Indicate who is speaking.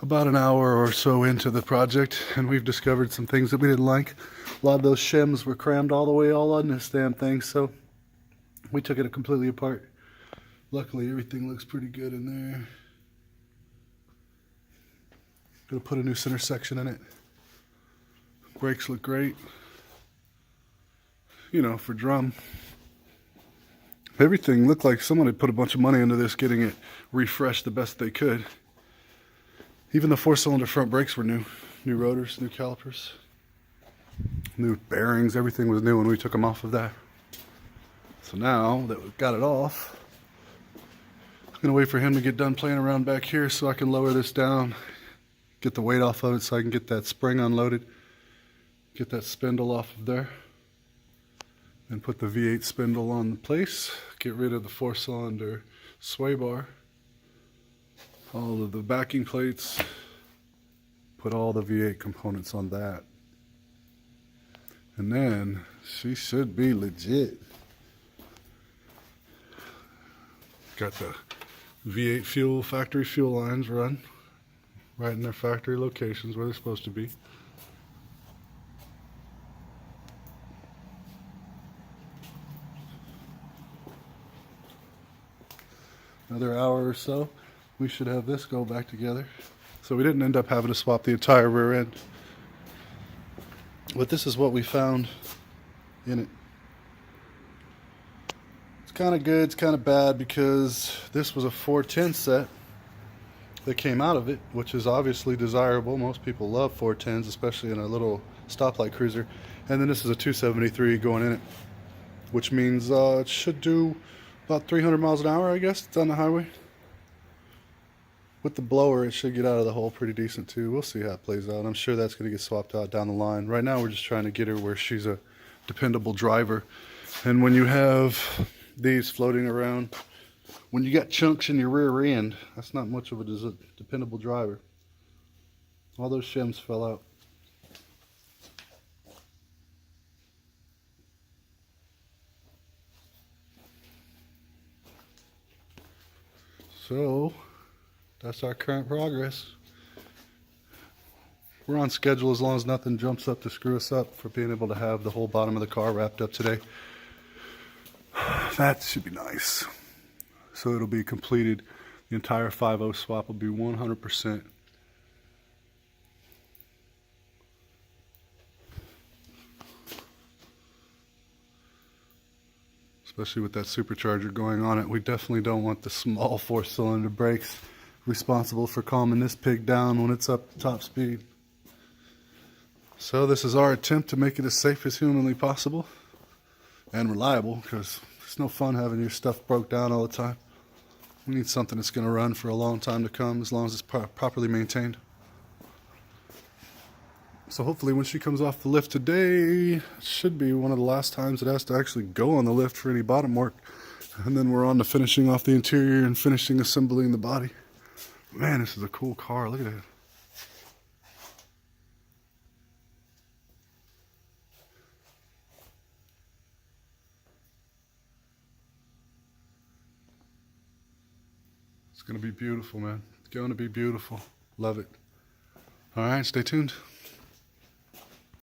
Speaker 1: about an hour or so into the project, and we've discovered some things that we didn't like. A lot of those shims were crammed all the way all on this damn thing, so we took it completely apart. Luckily, everything looks pretty good in there. Gonna put a new center section in it. Brakes look great. You know, for drum. Everything looked like someone had put a bunch of money into this, getting it refreshed the best they could. Even the 4-cylinder front brakes were new. New rotors, new calipers, new bearings, everything was new when we took them off of that. So now that we've got it off, I'm gonna wait for him to get done playing around back here so I can lower this down, get the weight off of it so I can get that spring unloaded, get that spindle off of there, and put the V8 spindle on the place, get rid of the 4-cylinder sway bar, all of the backing plates, put all the V8 components on that. And then she should be legit. Got the V8 fuel, factory fuel lines run right in their factory locations where they're supposed to be. Another hour or so, we should have this go back together. So we didn't end up having to swap the entire rear end. But this is what we found in it. It's kind of good, it's kind of bad, because this was a 410 set that came out of it, which is obviously desirable. Most people love 410s, especially in a little stoplight cruiser. And then this is a 273 going in it, which means it should do about 300 miles an hour, I guess. It's on the highway. With the blower, it should get out of the hole pretty decent too. We'll see how it plays out. I'm sure that's going to get swapped out down the line. Right now, we're just trying to get her where she's a dependable driver. And when you have these floating around, when you got chunks in your rear end, that's not much of a dependable driver. All those shims fell out. So that's our current progress. We're on schedule as long as nothing jumps up to screw us up for being able to have the whole bottom of the car wrapped up today. That should be nice. So it'll be completed. The entire 5.0 swap will be 100%. Especially with that supercharger going on it. We definitely don't want the small 4-cylinder brakes responsible for calming this pig down when it's up to top speed. So this is our attempt to make it as safe as humanly possible and reliable, because it's no fun having your stuff broke down all the time. We need something that's going to run for a long time to come, as long as it's properly maintained. So hopefully when she comes off the lift today, it should be one of the last times it has to actually go on the lift for any bottom work. And then we're on to finishing off the interior and finishing assembling the body. Man, this is a cool car. Look at that. It's going to be beautiful, man. It's going to be beautiful. Love it. All right, stay tuned.